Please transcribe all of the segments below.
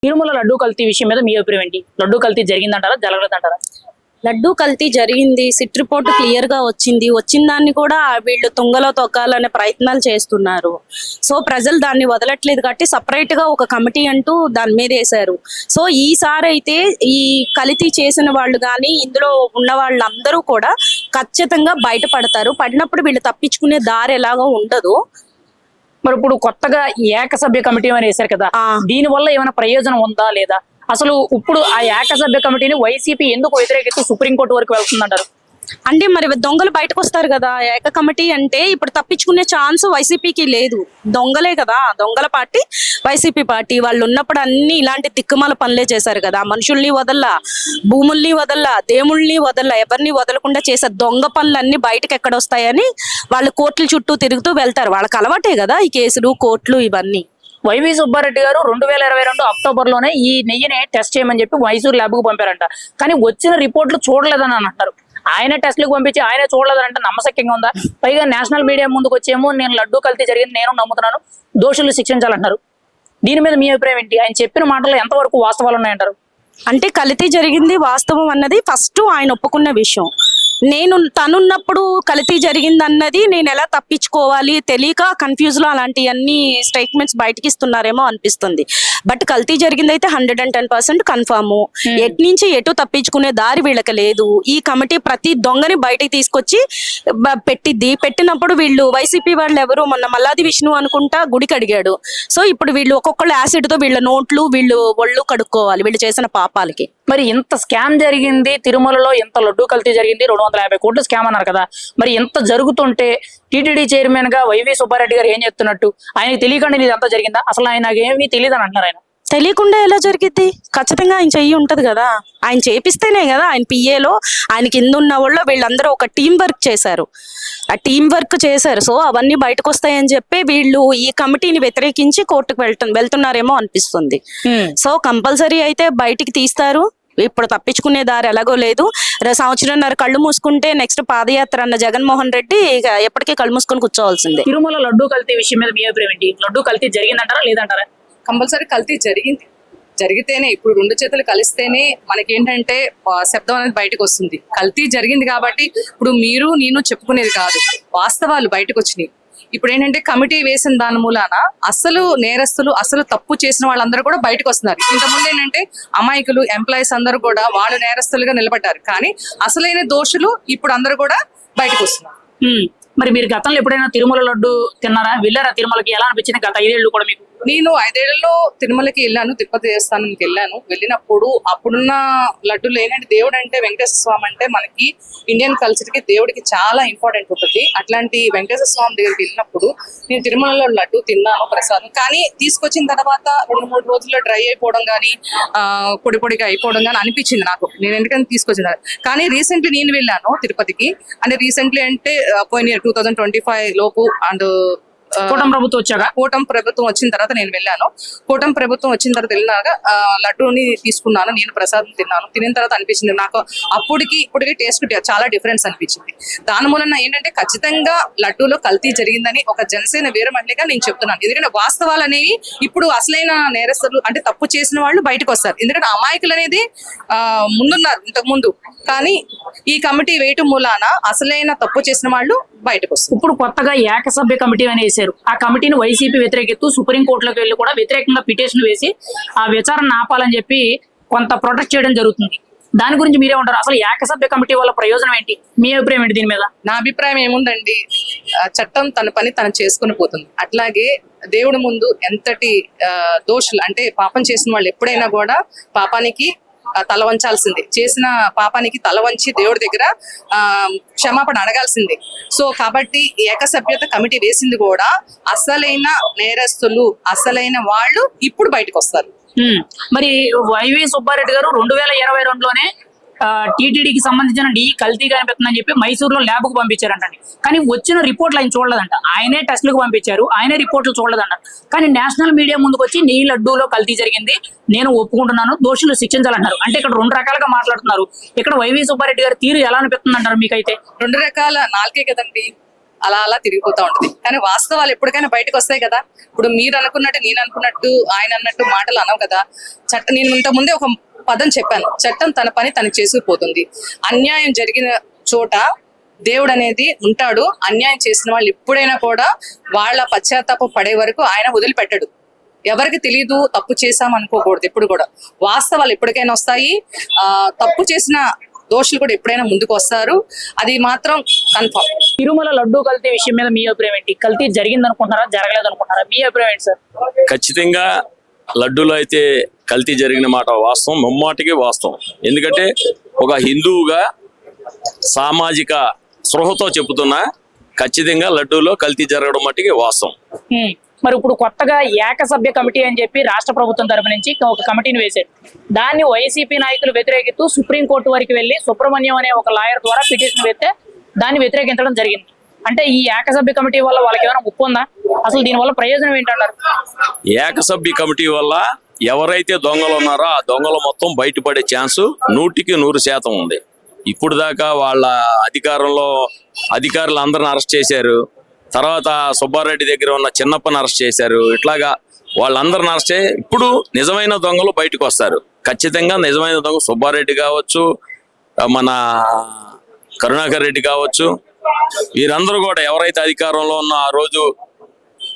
తిరుమల లడ్డూ కల్తీ విషయం మీద మీ అభిప్రాయం ఏంటి? లడ్డూ కల్తీ జరిగిందంటారా, జరగలేదంటారా? లడ్డూ కల్తీ జరిగింది. సిట్ రిపోర్ట్ క్లియర్ గా వచ్చింది. వచ్చిన దాన్ని కూడా వీళ్ళు తుంగలో తొక్కాలనే ప్రయత్నాలు చేస్తున్నారు. సో ప్రజలు దాన్ని వదలట్లేదు కాబట్టి సపరేట్ గా ఒక కమిటీ అంటూ దాని మీద వేశారు. సో ఈసారి అయితే ఈ కల్తీ చేసిన వాళ్ళు కానీ ఇందులో ఉన్న వాళ్ళందరూ కూడా ఖచ్చితంగా బయటపడతారు. పడినప్పుడు వీళ్ళు తప్పించుకునే దారి ఎలాగో ఉండదు. మరి ఇప్పుడు కొత్తగా ఏకసభ్య కమిటీ అని వేశారు కదా, దీని వల్ల ఏమైనా ప్రయోజనం ఉందా లేదా? అసలు ఇప్పుడు ఆ ఏకసభ్య కమిటీని వైసీపీ ఎందుకు వ్యతిరేకిస్తూ సుప్రీంకోర్టు వరకు వెళ్తుందంటారు? అంటే మరి దొంగలు బయటకు వస్తారు కదా. ఏక కమిటీ అంటే ఇప్పుడు తప్పించుకునే ఛాన్స్ వైసీపీకి లేదు. దొంగలే కదా, దొంగల పార్టీ వైసీపీ పార్టీ. వాళ్ళు ఉన్నప్పుడు అన్ని ఇలాంటి తిక్కుమాల పనులే చేశారు కదా. మనుషుల్ని వదల్లా, భూముల్ని వదల్లా, దేవుళ్ళని వదల్లా, ఎవరిని వదలకుండా చేసే దొంగ పనులన్నీ బయటకు ఎక్కడ వస్తాయని వాళ్ళు కోర్టుల చుట్టూ తిరుగుతూ వెళ్తారు. వాళ్ళకి అలవాటే కదా ఈ కేసులు, కోర్టులు ఇవన్నీ. వైవి సుబ్బారెడ్డి గారు 2022 అక్టోబర్ లోనే ఈ నెయ్యిని టెస్ట్ చేయమని చెప్పి మైసూర్ ల్యాబ్ కు పంపారంట. కానీ వచ్చిన రిపోర్ట్లు చూడలేదని అంటారు. ఆయన టెస్ట్లకు పంపించి ఆయన చూడలేదని అంటే నమ్మశక్యంగా ఉందా? పైగా నేషనల్ మీడియా ముందుకు వచ్చేమో నేను లడ్డూ కల్తీ జరిగింది నేను నమ్ముతున్నాను, దోషులు శిక్షించాలంటారు. దీని మీద మీ అభిప్రాయం ఏంటి? ఆయన చెప్పిన మాటలు ఎంతవరకు వాస్తవాలు ఉన్నాయంటారు? అంటే కల్తీ జరిగింది వాస్తవం అన్నది ఫస్ట్ ఆయన ఒప్పుకున్న విషయం. నేను తనున్నప్పుడు కల్తీ జరిగింది అన్నది నేను ఎలా తప్పించుకోవాలి తెలియక కన్ఫ్యూజ్ లో అలాంటివన్నీ స్టేట్మెంట్స్ బయటకి ఇస్తున్నారేమో అనిపిస్తుంది. బట్ కల్తీ జరిగింది అయితే 110% కన్ఫర్మ్. ఎటు నుంచి ఎటు తప్పించుకునే దారి వీళ్ళకి లేదు. ఈ కమిటీ ప్రతి దొంగని బయటకి తీసుకొచ్చి పెట్టినప్పుడు వీళ్ళు వైసీపీ వాళ్ళు ఎవరు మొన్న మల్లాది విష్ణు అనుకుంటా గుడికి అడిగాడు. సో ఇప్పుడు వీళ్ళు ఒక్కొక్కళ్ళు యాసిడ్ తో వీళ్ళ నోట్లు వీళ్ళు ఒళ్ళు కడుక్కోవాలి వీళ్ళు చేసిన పాపాలకి. మరి ఇంత స్కామ్ జరిగింది తిరుమలలో, ఇంత లడ్డూ కల్తీ జరిగింది, 250 కోట్లు స్కామ్ అన్నారు కదా. మరి ఇంత జరుగుతుంటే టీటీడీ చైర్మన్ గా వైవి సుబ్బారెడ్డి గారు ఏం చెప్తున్నట్టు? ఆయనకి తెలియకుండా ఇది అంతా జరిగిందా? అసలు ఆయన ఏమీ తెలియదు అని అంటున్నారు. ఆయన తెలియకుండా ఎలా జరిగిద్ది? ఖచ్చితంగా ఆయన చెయ్యి ఉంటది కదా. ఆయన చేపిస్తేనే కదా. ఆయన పిఏలో ఆయన కింద ఉన్న వాళ్ళు వీళ్ళందరూ ఒక టీం వర్క్ చేశారు. ఆ టీం వర్క్ చేశారు. సో అవన్నీ బయటకు వస్తాయని చెప్పి వీళ్ళు ఈ కమిటీని వ్యతిరేకించి కోర్టుకు వెళ్తున్నారేమో అనిపిస్తుంది. సో కంపల్సరీ అయితే బయటికి తీస్తారు. ఇప్పుడు తప్పించుకునే దారి ఎలాగో లేదు. సంవత్సరంన్నర కళ్ళు మూసుకుంటే నెక్స్ట్ పాదయాత్ర అన్న జగన్మోహన్ రెడ్డి ఇక ఎప్పటికీ కళ్ళు మూసుకొని కూర్చోవాల్సిందే. తిరుమల లడ్డూ కల్తీ విషయం మీద మీ అభిప్రాయం ఏంటి? లడ్డూ కల్తీ జరిగిందంటారా లేదంటారా? కంపల్సరీ కల్తీ జరిగింది. జరిగితేనే ఇప్పుడు రెండు చేతులు కలిస్తేనే మనకేంటంటే శబ్దం అనేది బయటకు వస్తుంది. కల్తీ జరిగింది కాబట్టి ఇప్పుడు మీరు నేను చెప్పుకునేది కాదు, వాస్తవాలు బయటకు వచ్చినాయి. ఇప్పుడు ఏంటంటే కమిటీ వేసిన దాని మూలాన అసలు నేరస్తులు, అసలు తప్పు చేసిన వాళ్ళందరూ కూడా బయటకు వస్తున్నారు. ఇంతకుముందు ఏంటంటే అమాయకులు, ఎంప్లాయీస్ అందరూ కూడా వాళ్ళు నేరస్తులుగా నిలబడ్డారు. కానీ అసలైన దోషులు ఇప్పుడు అందరూ కూడా బయటకు వస్తున్నారు. మరి మీరు గతంలో ఎప్పుడైనా తిరుమల లడ్డు తిన్నారా? వెళ్ళారా తిరుమలకి? ఎలా అనిపించింది గత 5 ఏళ్ళు కూడా మీకు? నేను 5 ఏళ్లలో తిరుమలకి వెళ్ళాను, తిరుపతి దేవస్థానానికి వెళ్ళాను. వెళ్ళినప్పుడు అప్పుడున్న లడ్డూలు ఏంటంటే దేవుడు అంటే వెంకటేశ్వర స్వామి అంటే మనకి ఇండియన్ కల్చర్ కి దేవుడికి చాలా ఇంపార్టెంట్ ఉంటుంది. అట్లాంటి వెంకటేశ్వర స్వామి దగ్గరికి వెళ్ళినప్పుడు నేను తిరుమలలో లడ్డు తిన్నాను, ప్రసాదం. కానీ తీసుకొచ్చిన తర్వాత 2-3 రోజుల్లో డ్రై అయిపోవడం కానీ పొడి పొడిగా అయిపోవడం కానీ అనిపించింది నాకు. నేను ఎందుకంటే తీసుకొచ్చిన కానీ రీసెంట్లీ నేను వెళ్ళాను తిరుపతికి. అంటే రీసెంట్లీ అంటే పోయిన 2025 లోపు అండ్ కూటమి ప్రభుత్వం వచ్చాక, కూటమి ప్రభుత్వం వచ్చిన తర్వాత నేను వెళ్ళాను. కూటమి ప్రభుత్వం వచ్చిన తర్వాత వెళ్ళినాక లడ్డూని తీసుకున్నాను, నేను ప్రసాదం తిన్నాను. తినిన తర్వాత అనిపించింది నాకు అప్పటికి ఇప్పటికి టేస్ట్ చాలా డిఫరెన్స్ అనిపించింది. దాని మూలన ఏంటంటే ఖచ్చితంగా లడ్డూలో కల్తీ జరిగిందని ఒక జనసేన వీర మహిళగా నేను చెప్తున్నాను. ఎందుకంటే వాస్తవాలు అనేవి ఇప్పుడు అసలైన నేరస్తులు అంటే తప్పు చేసిన వాళ్ళు బయటకు వస్తారు. ఎందుకంటే అమాయకులు అనేది ముందున్నారు ఇంతకు ముందు. కానీ ఈ కమిటీ వేయటం మూలాన అసలైన తప్పు చేసిన వాళ్ళు బయటకు వస్తారు. ఇప్పుడు కొత్తగా ఏకసభ్య కమిటీ అని వేశారు. ఆ కమిటీని వైసీపీ వ్యతిరేకిస్తూ సుప్రీంకోర్టులోకి వెళ్ళి కూడా వ్యతిరేకంగా పిటిషన్ వేసి ఆ విచారణ ఆపాలని చెప్పి కొంత ప్రొటెక్ట్ చేయడం జరుగుతుంది. దాని గురించి మీరేమంటారు? అసలు ఏకసభ్య కమిటీ వల్ల ప్రయోజనం ఏంటి? మీ అభిప్రాయం ఏంటి దీని మీద? నా అభిప్రాయం ఏముందండి, చట్టం తన పని తను చేసుకుని పోతుంది. అట్లాగే దేవుడి ముందు ఎంతటి దోషులు అంటే పాపం చేసిన వాళ్ళు ఎప్పుడైనా కూడా పాపానికి తల వంచాల్సిందే. చేసిన పాపానికి తల వంచి దేవుడి దగ్గర క్షమాపణ అడగాల్సిందే. సో కాబట్టి ఏకసభ్యత కమిటీ వేసింది కూడా అసలైన నేరస్తులు, అసలైన వాళ్ళు ఇప్పుడు బయటకు వస్తారు. మరి వైవి సుబ్బారెడ్డి గారు 2022లోనే టీటీడీకి సంబంధించిన డి కల్తీగా అనిపిస్తుందని చెప్పి మైసూరులో ల్యాబ్ కు పంపించారంటండి. కానీ వచ్చిన రిపోర్ట్లు ఆయన చూడలేదంట. ఆయనే టెస్టులకు పంపించారు, ఆయనే రిపోర్ట్లు చూడలేదంట. కానీ నేషనల్ మీడియా ముందుకు వచ్చి నీ లడ్డూలో కల్తీ జరిగింది, నేను ఒప్పుకుంటున్నాను, దోషులు శిక్షించాలంటారు. అంటే ఇక్కడ 2 రకాలుగా మాట్లాడుతున్నారు. ఇక్కడ వైవి సుబ్బారెడ్డి గారి తీరు ఎలా అనిపిస్తుంది అంటారు మీకైతే? 2 రకాల నాలుకే కదండి. అలా అలా తిరిగిపోతా ఉంటుంది. కానీ వాస్తవాలు ఎప్పటికైనా బయటకు వస్తాయి కదా. ఇప్పుడు మీరు అనుకున్నట్టు, నేను అనుకున్నట్టు, ఆయన అన్నట్టు మాటలు అనవు కదా. చట్టం, నేను ఇంత ముందే ఒక పదం చెప్పాను, చట్టం తన పని తను చేసుకుపోతుంది. అన్యాయం జరిగిన చోట దేవుడు అనేది ఉంటాడు. అన్యాయం చేసిన వాళ్ళు ఎప్పుడైనా కూడా వాళ్ళ పశ్చాత్తాపం పడే వరకు ఆయన వదిలిపెట్టడు. ఎవరికి తెలియదు తప్పు చేశాం అనుకోకూడదు. ఎప్పుడు కూడా వాస్తవాలు ఎప్పటికైనా వస్తాయి. తప్పు చేసిన దోషులు కూడా ఎప్పుడైనా ముందుకు వస్తారు. అది మాత్రం కన్ఫర్మ్. తిరుమల లడ్డూ కల్తీ విషయం మీద మీ అభిప్రాయం ఏంటి? కల్తీ జరిగింది అనుకుంటున్నారా, జరగలేదు అనుకుంటున్నారా? మీ అభిప్రాయం ఏంటి సార్? ఖచ్చితంగా లడ్డూలో అయితే కల్తీ జరిగిన మాట వాస్తవం, ముమ్మాటికి వాస్తవం. ఎందుకంటే ఒక హిందువుగా సామాజిక స్పృహతో చెబుతున్నా ఖచ్చితంగా లడ్డూలో కల్తీ జరగడం మట్టికి వాస్తవం. మరి ఇప్పుడు కొత్తగా ఏకసభ్య కమిటీ అని చెప్పి రాష్ట్ర ప్రభుత్వం తరపు నుంచి ఒక కమిటీని వేశారు. దాన్ని వైసీపీ నాయకులు వ్యతిరేకిస్తూ సుప్రీంకోర్టు వరకు వెళ్లి సుబ్రహ్మణ్యం అనే ఒక లాయర్ ద్వారా పిటిషన్ వేస్తే దాన్ని వ్యతిరేకించడం జరిగింది. అంటే ఈ ఏకసభ్య కమిటీ వల్ల వాళ్ళకి ఏమైనా ముప్పు ఉందా? అసలు దీనివల్ల ప్రయోజనం ఏంటన్నారు? ఏకసభ్య కమిటీ వల్ల ఎవరైతే దొంగలు ఉన్నారో ఆ దొంగలు మొత్తం బయటపడే ఛాన్సు 100% ఉంది. ఇప్పుడు దాకా వాళ్ళ అధికారంలో అధికారులు అందరిని అరెస్ట్ చేశారు. తర్వాత సుబ్బారెడ్డి దగ్గర ఉన్న చిన్నప్పని అరెస్ట్ చేశారు. ఇట్లాగా వాళ్ళందరిని అరెస్ట్ చేసి ఇప్పుడు నిజమైన దొంగలు బయటకు వస్తారు. ఖచ్చితంగా నిజమైన దొంగ సుబ్బారెడ్డి కావచ్చు, మన కరుణాకర్ రెడ్డి కావచ్చు, వీరందరూ కూడా ఎవరైతే అధికారంలో ఉన్న ఆ రోజు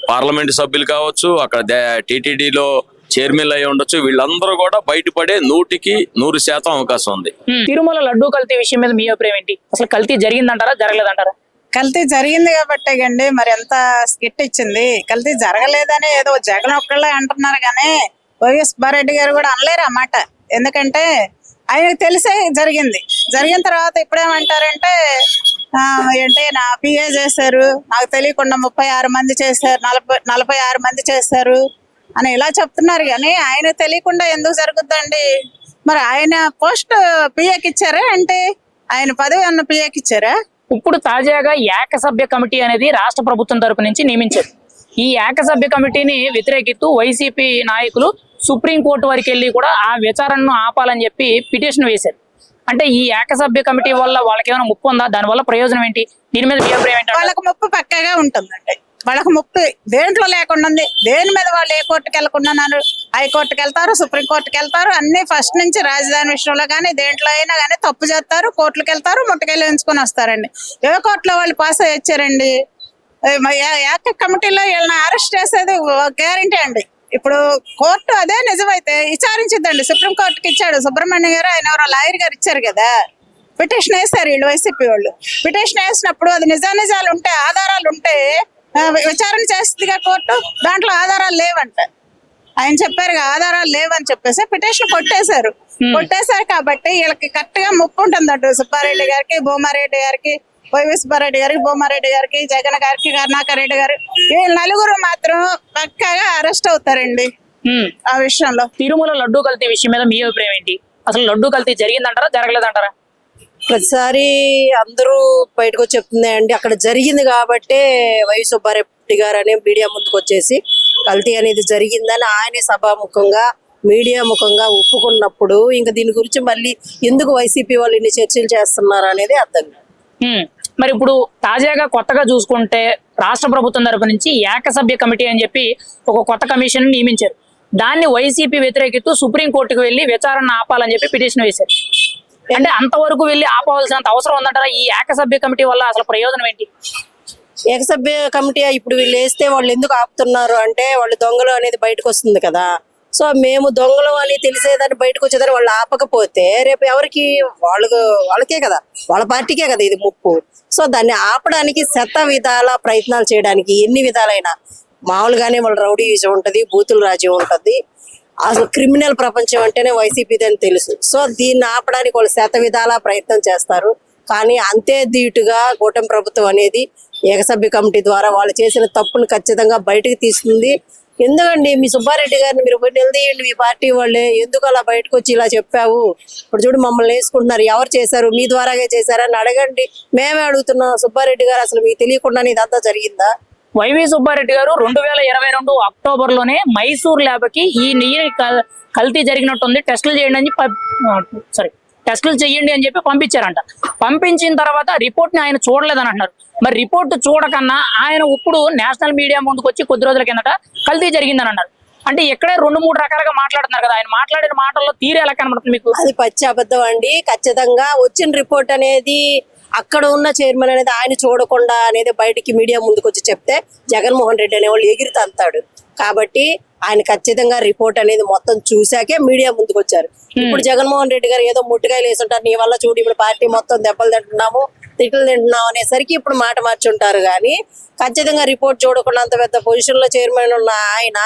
పార్లమెంట్ సభ్యులు కావచ్చు, అక్కడ టీటీడీలో చైర్మన్ అయి ఉండొచ్చు, వీళ్ళందరూ కూడా బయటపడే 100% అవకాశం ఉంది. తిరుమల లడ్డూ కల్తీ విషయం మీద మీ అభిప్రాయం ఏంటి? అసలు కల్తీ జరిగిందంటారా, జరగలేదంటారా? కల్తీ జరిగింది కాబట్టి అండి మరి ఎంత స్కిట్ ఇచ్చింది. కల్తీ జరగలేదని ఏదో జగన్ ఒక్కళ్ళే అంటున్నారు కానీ వైఎస్ సుబ్బారెడ్డి గారు కూడా అనలేరు ఆ మాట. ఎందుకంటే ఆయనకు తెలిసే జరిగింది. జరిగిన తర్వాత ఇప్పుడేమంటారంటే ఏంటి నా పిఏ చేశారు, నాకు తెలియకుండా 36 మంది చేశారు, 46 మంది చేశారు అని ఇలా చెప్తున్నారు. కానీ ఆయన తెలియకుండా ఎందుకు జరుగుద్దండి? మరి ఆయన పోస్ట్ పిఏకి ఇచ్చారా అంటే ఆయన పదవి అన్న పిఏకి ఇచ్చారా? ఇప్పుడు తాజాగా ఏకసభ్య కమిటీ అనేది రాష్ట్ర ప్రభుత్వం తరపు నుంచి నియమించారు. ఈ ఏకసభ్య కమిటీని వ్యతిరేకిస్తూ వైసీపీ నాయకులు సుప్రీంకోర్టు వరకు వెళ్ళి కూడా ఆ విచారణను ఆపాలని చెప్పి పిటిషన్ వేశారు. అంటే ఈ ఏకసభ్య కమిటీ వల్ల వాళ్ళకి ఏమైనా ముప్పు ఉందా? దానివల్ల ప్రయోజనం ఏంటి? దీని మీద మీ అభిప్రాయం ఏంటి? వాళ్ళకి ముప్పు పక్కగా ఉంటుందండి. వాళ్ళకి ముప్పు దేంట్లో లేకుండా ఉంది. దేని మీద వాళ్ళు ఏ కోర్టుకి వెళ్ళకుండా హైకోర్టుకి వెళ్తారు, సుప్రీంకోర్టుకి వెళ్తారు. అన్ని ఫస్ట్ నుంచి రాజధాని విషయంలో కానీ దేంట్లో అయినా కానీ తప్పు చేస్తారు, కోర్టులకు వెళ్తారు, ముట్టకెళ్ళి ఎంచుకొని వస్తారండి. ఏ కోర్టులో వాళ్ళు పాస్ అయ్యొచ్చారండి? ఏక కమిటీలో వీళ్ళని అరెస్ట్ చేసేది గ్యారంటీ అండి. ఇప్పుడు కోర్టు అదే నిజమైతే విచారించిద్దండి. సుప్రీంకోర్టుకి ఇచ్చాడు సుబ్రహ్మణ్యం గారు, ఆయన ఎవరో లాయర్ గారు ఇచ్చారు కదా, పిటిషన్ వేస్తారు వీళ్ళు వైసీపీ వాళ్ళు. పిటిషన్ వేసినప్పుడు అది నిజాలు ఉంటే, ఆధారాలు ఉంటే విచారణ చేస్తుందిగా కోర్టు. దాంట్లో ఆధారాలు లేవంట. ఆయన చెప్పారు ఆధారాలు లేవని చెప్పేసి పిటిషన్ కొట్టేశారు కాబట్టి వీళ్ళకి కరెక్ట్ గా ముప్పు ఉంటుందంట. సుబ్బారెడ్డి గారికి, భూమారెడ్డి గారికి, వైవి సుబ్బారెడ్డి గారికి, భూమారెడ్డి గారికి, జగన్ గారికి, కరుణాకర్ రెడ్డి గారు, వీళ్ళు నలుగురు మాత్రం పక్కాగా అరెస్ట్ అవుతారండి ఆ విషయంలో. తిరుమల లడ్డూ కల్తీ విషయం మీద మీ అభిప్రాయం ఏంటి? అసలు లడ్డూ కల్తీ జరిగిందంటారా, జరగలేదంటారా? ప్రతిసారి అందరూ బయటకు వచ్చి చెప్తున్నాయండి. అక్కడ జరిగింది కాబట్టే వైవి సుబ్బారెడ్డి గారు అనే మీడియా ముందుకు వచ్చేసి కల్తీ అనేది జరిగిందని ఆయనే సభాముఖంగా మీడియా ముఖంగా ఒప్పుకున్నప్పుడు ఇంకా దీని గురించి మళ్ళీ ఎందుకు వైసీపీ వాళ్ళు ఇన్ని చర్చలు చేస్తున్నారు అనేది అర్థం కాదు. మరి ఇప్పుడు తాజాగా కొత్తగా చూసుకుంటే రాష్ట్ర ప్రభుత్వం తరపు నుంచి ఏకసభ్య కమిటీ అని చెప్పి ఒక కొత్త కమిషన్ నియమించారు. దాన్ని వైసీపీ వ్యతిరేకిస్తూ సుప్రీంకోర్టుకు వెళ్లి విచారణ ఆపాలని చెప్పి పిటిషన్ వేశారు. అంటే అంతవరకు వెళ్ళి ఆపవలసినంత అవసరం ఉందంటారా? ఈ ఏకసభ్య కమిటీ వల్ల అసలు ప్రయోజనం ఏంటి? ఏకసభ్య కమిటీ ఇప్పుడు వీళ్ళు వేస్తే వాళ్ళు ఎందుకు ఆపుతున్నారు అంటే వాళ్ళు దొంగలు అనేది బయటకు వస్తుంది కదా. సో మేము దొంగలు అని తెలిసేదాన్ని బయటకు వచ్చేదాన్ని వాళ్ళు ఆపకపోతే రేపు ఎవరికి వాళ్ళకే కదా, వాళ్ళ పార్టీకే కదా ఇది ముప్పు. సో దాన్ని ఆపడానికి శత విధాల ప్రయత్నాలు చేయడానికి ఎన్ని విధాలైనా మామూలుగానే వాళ్ళ రౌడీ యూజ్ ఉంటుంది, బూతుల రాజ్యం ఉంటుంది. అసలు క్రిమినల్ ప్రపంచం అంటేనే వైసీపీది అని తెలుసు. సో దీన్ని ఆపడానికి వాళ్ళు శత విధాల ప్రయత్నం చేస్తారు. కానీ అంతే ధీటుగా కూటమి ప్రభుత్వం అనేది ఏకసభ్య కమిటీ ద్వారా వాళ్ళు చేసిన తప్పును ఖచ్చితంగా బయటకు తీస్తుంది. ఎందుకండి మీ సుబ్బారెడ్డి గారిని మీరు నిలదీయండి, మీ పార్టీ వాళ్ళే ఎందుకు అలా బయటకు వచ్చి ఇలా చెప్పావు, ఇప్పుడు చూడు మమ్మల్ని వేసుకుంటున్నారు, ఎవరు చేశారు, మీ ద్వారాగా చేశారని అడగండి. మేమే అడుగుతున్నాం సుబ్బారెడ్డి గారు అసలు మీకు తెలియకుండానే ఇదంతా జరిగిందా? వైవి సుబ్బారెడ్డి గారు 2022 అక్టోబర్ లోనే మైసూర్ ల్యాబ్ కి ఈ నెయ్యి కల్తీ జరిగినట్టుంది, టెస్టులు చేయండి అని టెస్టులు చేయండి అని చెప్పి పంపించారంట. పంపించిన తర్వాత రిపోర్ట్ ని ఆయన చూడలేదని అంటున్నారు. మరి రిపోర్ట్ చూడకన్నా ఆయన ఇప్పుడు నేషనల్ మీడియా ముందుకు వచ్చి కొద్ది రోజుల కిందట కల్తీ జరిగిందని అన్నారు. అంటే ఇక్కడే 2-3 రకాలుగా మాట్లాడుతున్నారు కదా, ఆయన మాట్లాడిన మాటల్లో తీరు ఎలా కనబడుతుంది మీకు? అది పచ్చి అబద్ధం అండి. ఖచ్చితంగా వచ్చిన రిపోర్ట్ అనేది అక్కడ ఉన్న చైర్మన్ అనేది ఆయన చూడకుండా అనేది బయటికి మీడియా ముందుకు వచ్చి చెప్తే జగన్మోహన్ రెడ్డి అనేవాళ్ళు ఎగిరి తంతాడు. కాబట్టి ఆయన ఖచ్చితంగా రిపోర్ట్ అనేది మొత్తం చూశాకే మీడియా ముందుకు వచ్చారు. ఇప్పుడు జగన్మోహన్ రెడ్డి గారు ఏదో ముట్టుకాయలు వేసుంటారు, నీ వల్ల చూడు ఇప్పుడు పార్టీ మొత్తం దెబ్బలు తింటున్నాము, తిట్లు తింటున్నాం అనేసరికి ఇప్పుడు మాట మార్చుంటారు. కానీ ఖచ్చితంగా రిపోర్ట్ చూడకుండా అంత పెద్ద పొజిషన్ లో చైర్మన్ ఉన్న ఆయన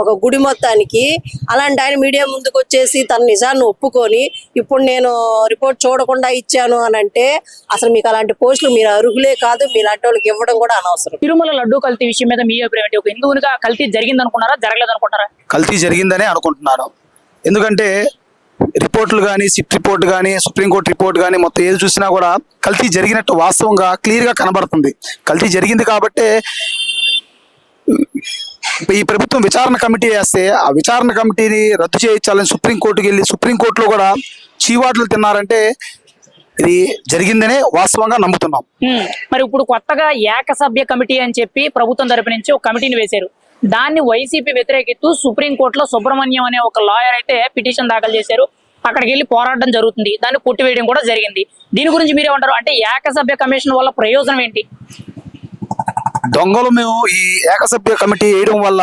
ఒక గుడి మొత్తానికి అలాంటి ఆయన మీడియా ముందుకు వచ్చేసి తన నిజాన్ని ఒప్పుకొని ఇప్పుడు నేను రిపోర్ట్ చూడకుండా ఇచ్చాను అని అంటే అసలు మీకు అలాంటి పోస్టులు మీరు అర్హులే కాదు, మీలాంటి వాళ్ళకి ఇవ్వడం కూడా అనవసరం. తిరుమల లడ్డు కల్తీ విషయం మీద మీ అభిప్రాయం ఏంటి? ఒక హిందువునిగా కల్తీ జరిగింది అనుకున్నారా, జరగలేదు అనుకుంటారా? కల్తీ జరిగిందనే అనుకుంటున్నాను. ఎందుకంటే రిపోర్ట్లు కానీ, సిట్ రిపోర్ట్ కానీ, సుప్రీంకోర్టు రిపోర్ట్ కానీ మొత్తం ఏది చూసినా కూడా కల్తీ జరిగినట్టు వాస్తవంగా క్లియర్గా కనబడుతుంది. కల్తీ జరిగింది కాబట్టే ఈ ప్రభుత్వం విచారణ కమిటీ వేస్తే ఆ విచారణ కమిటీని రద్దు చేయించాలని సుప్రీంకోర్టుకి వెళ్ళి సుప్రీంకోర్టులో కూడా చీవాట్లు తిన్నారంటే ఇది జరిగిందనే వాస్తవంగా నమ్ముతున్నాం. మరి ఇప్పుడు కొత్తగా ఏకసభ్య కమిటీ అని చెప్పి ప్రభుత్వం తరపు నుంచి ఒక కమిటీని వేశారు. దాన్ని వైసీపీ వ్యతిరేకిస్తూ సుప్రీంకోర్టులో సుబ్రహ్మణ్యం అనే ఒక లాయర్ అయితే పిటిషన్ దాఖలు చేశారు. అక్కడికి వెళ్ళి పోరాటం జరుగుతుంది, దాన్ని కొట్టివేయడం కూడా జరిగింది. దీని గురించి మీరేమంటారు? అంటే ఏకసభ్య కమిషన్ వల్ల ప్రయోజనం ఏంటి? దొంగలు మేము ఈ ఏకసభ్య కమిటీ వేయడం వల్ల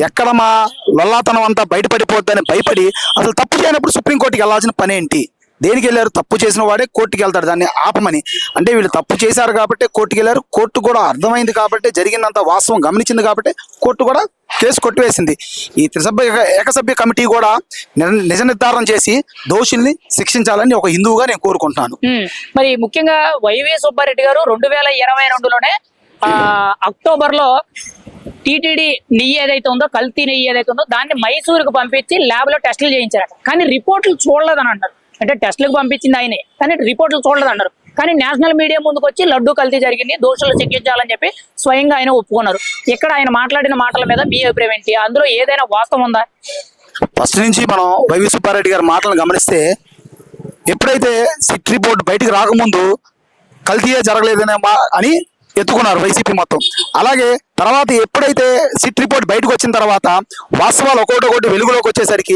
ఎక్కడ మా లొల్లాతనం అంతా బయటపడిపోద్దని భయపడి అసలు తప్పు చేయనప్పుడు సుప్రీంకోర్టుకి వెళ్ళాల్సిన పని ఏంటి? దేనికి వెళ్ళారు? తప్పు చేసిన వాడే కోర్టుకి వెళ్తాడు దాన్ని ఆపమని. అంటే వీళ్ళు తప్పు చేశారు కాబట్టి కోర్టుకి వెళ్ళారు. కోర్టు కూడా అర్థమైంది కాబట్టి జరిగిందంత వాస్తవం గమనించింది కాబట్టి కోర్టు కూడా కేసు కొట్టివేసింది. ఈ ఏకసభ్య కమిటీ కూడా నిజ నిర్ధారణ చేసి దోషుల్ని శిక్షించాలని ఒక హిందువుగా నేను కోరుకుంటున్నాను. మరి ముఖ్యంగా వైవి సుబ్బారెడ్డి గారు 2022లోనే అక్టోబర్ లో టీటీడీ నెయ్యి ఏదైతే ఉందో, కల్తీ నెయ్యి ఏదైతే ఉందో దాన్ని మైసూరుకు పంపించి ల్యాబ్ లో టెస్టులు చేయించారట. కానీ రిపోర్ట్లు చూడలేదని అంటారు. అంటే టెస్టులకు పంపించింది ఆయనే, కానీ రిపోర్ట్లు చూడలేదన్నారు. కానీ నేషనల్ మీడియా ముందుకు వచ్చి లడ్డు కల్తీ జరిగింది, దోషులు శిక్షించాలని చెప్పి స్వయంగా ఆయన ఒప్పుకున్నారు. ఇక్కడ ఆయన మాట్లాడిన మాటల మీద మీ అభిప్రాయం ఏంటి? అందులో ఏదైనా వాస్తవం ఉందా? ఫస్ట్ నుంచి మనం వైవి సుబ్బారెడ్డి గారి మాటలను గమనిస్తే ఎప్పుడైతే సిట్ రిపోర్ట్ బయటికి రాకముందు కల్తీయే జరగలేదనే అని ఎత్తుకున్నారు వైసీపీ మొత్తం. అలాగే తర్వాత ఎప్పుడైతే సిట్ రిపోర్ట్ బయటకు వచ్చిన తర్వాత వాస్తవాలు ఒక్కొక్కటి వెలుగులోకి వచ్చేసరికి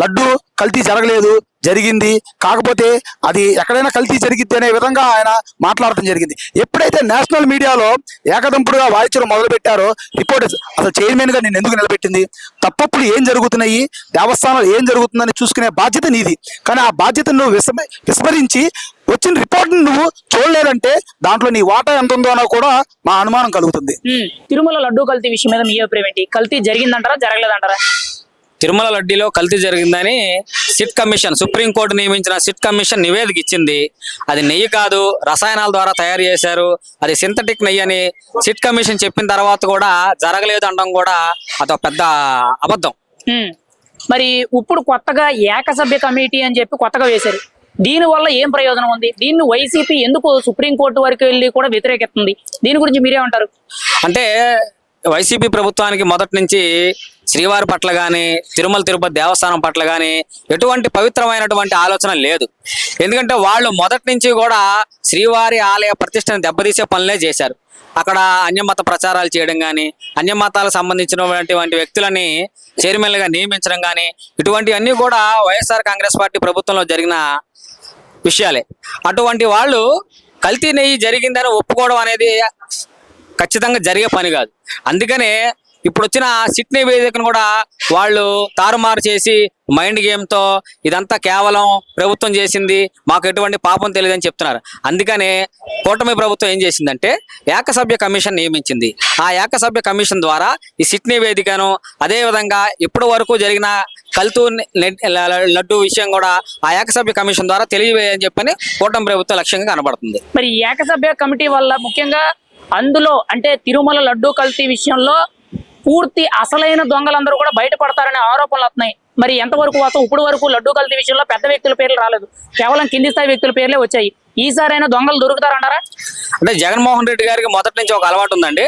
లడ్డు కల్తీ జరగలేదు, జరిగింది, కాకపోతే అది ఎక్కడైనా కల్తీ జరిగిద్ది అనే విధంగా ఆయన మాట్లాడటం జరిగింది. ఎప్పుడైతే నేషనల్ మీడియాలో ఏకదంపుడుగా వాయించడం మొదలు పెట్టారో రిపోర్ట్ అసలు చైర్మన్ గా నేను ఎందుకు నిలబెట్టింది, తప్పప్పుడు ఏం జరుగుతున్నాయి, దేవస్థానాలు ఏం జరుగుతుందని చూసుకునే బాధ్యత నీది. కానీ ఆ బాధ్యతను నువ్వు విస్మరించి వచ్చిన రిపోర్ట్ నువ్వు చూడలేదంటే దాంట్లో నీ వాటా ఎంత ఉందో అన్న కూడా మా అనుమానం కలుగుతుంది. తిరుమల లడ్డు కల్తీ విషయం మీద మీ అభిప్రాయం ఏంటి? కల్తీ జరిగిందంటారా, జరగలేదంటారా? తిరుమల లడ్డీలో కల్తీ జరిగిందని సిట్ కమిషన్, సుప్రీంకోర్టు నియమించిన సిట్ కమిషన్ నివేదిక ఇచ్చింది. అది నెయ్యి కాదు, రసాయనాల ద్వారా తయారు చేశారు, అది సింథటిక్ నెయ్యి అని సిట్ కమిషన్ చెప్పిన తర్వాత కూడా జరగలేదు అనడం కూడా అదొక పెద్ద అబద్ధం. మరి ఇప్పుడు కొత్తగా ఏకసభ్య కమిటీ అని చెప్పి కొత్తగా వేశారు. దీని వల్ల ఏం ప్రయోజనం ఉంది? దీన్ని వైసీపీ ఎందుకు సుప్రీంకోర్టు వరకు వెళ్ళి కూడా వ్యతిరేకిస్తుంది? దీని గురించి మీరేమంటారు? అంటే వైసీపీ ప్రభుత్వానికి మొదటి నుంచి శ్రీవారి పట్ల కానీ, తిరుమల తిరుపతి దేవస్థానం పట్ల కానీ ఎటువంటి పవిత్రమైనటువంటి ఆలోచన లేదు. ఎందుకంటే వాళ్ళు మొదటి నుంచి కూడా శ్రీవారి ఆలయ ప్రతిష్టను దెబ్బతీసే పనులే చేశారు. అక్కడ అన్యమత ప్రచారాలు చేయడం కానీ, అన్యమతాలకు సంబంధించినటువంటి వ్యక్తులని చైర్మన్లుగా నియమించడం కానీ, ఇటువంటివన్నీ కూడా వైఎస్ఆర్ కాంగ్రెస్ పార్టీ ప్రభుత్వంలో జరిగిన విషయాలే. అటువంటి వాళ్ళు కల్తీ నెయ్యి జరిగిందని ఒప్పుకోవడం అనేది ఖచ్చితంగా జరిగే పని కాదు. అందుకనే ఇప్పుడు వచ్చిన సిట్ నివేదికను కూడా వాళ్ళు తారుమారు చేసి మైండ్ గేమ్తో ఇదంతా కేవలం ప్రభుత్వం చేసింది, మాకు ఎటువంటి పాపం తెలియదని చెప్తున్నారు. అందుకనే కూటమి ప్రభుత్వం ఏం చేసిందంటే ఏకసభ్య కమిషన్ నియమించింది. ఆ ఏకసభ్య కమిషన్ ద్వారా ఈ సిట్ నివేదికను, అదేవిధంగా ఇప్పటి వరకు జరిగిన కల్తూ లడ్డు విషయం కూడా ఆ ఏకసభ్య కమిషన్ ద్వారా తెలియజేయని చెప్పని కూటమి ప్రభుత్వ లక్ష్యంగా కనబడుతుంది. మరి ఏకసభ్య కమిటీ వల్ల ముఖ్యంగా అందులో అంటే తిరుమల లడ్డు కల్తీ విషయంలో పూర్తి అసలైన దొంగలందరూ కూడా బయటపడతారనే ఆరోపణలు వస్తున్నాయి. మరి ఎంతవరకు వాస్తవం? ఇప్పుడు వరకు లడ్డు కల్తీ విషయంలో పెద్ద వ్యక్తుల పేర్లు రాలేదు, కేవలం కింది స్థాయి వ్యక్తుల పేర్లే వచ్చాయి. ఈసారైనా దొంగలు దొరుకుతారంటారా? అంటే జగన్మోహన్ రెడ్డి గారికి మొదటి నుంచి ఒక అలవాటు ఉందండి,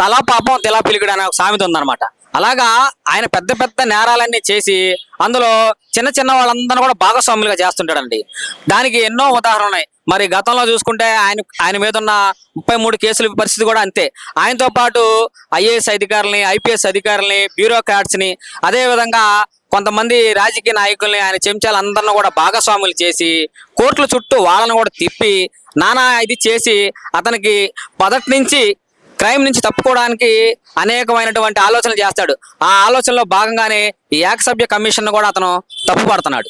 తలా పాపం తెలా పిలికిడు అనే ఒక సామెత ఉందన్నమాట. అలాగా ఆయన పెద్ద పెద్ద నేరాలన్నీ చేసి అందులో చిన్న చిన్న వాళ్ళందరూ కూడా భాగస్వాములుగా చేస్తుంటాడండి. దానికి ఎన్నో ఉదాహరణలు ఉన్నాయి. మరి గతంలో చూసుకుంటే ఆయన మీద ఉన్న 33 కేసుల పరిస్థితి కూడా అంతే. ఆయనతో పాటు ఐఏఎస్ అధికారులని, ఐపీఎస్ అధికారులని, బ్యూరోక్రాట్స్ని, అదేవిధంగా కొంతమంది రాజకీయ నాయకుల్ని, ఆయన చెంచాలు అందరిని కూడా భాగస్వాములు చేసి కోర్టుల చుట్టూ వాళ్ళని కూడా తిప్పి నానా ఇది చేసి అతనికి మొదటి నుంచి క్రైమ్ నుంచి తప్పుకోవడానికి అనేకమైనటువంటి ఆలోచనలు చేస్తాడు. ఆ ఆలోచనలో భాగంగానే ఈ ఏకసభ్య కమిషన్ కూడా అతను తప్పుపడుతున్నాడు.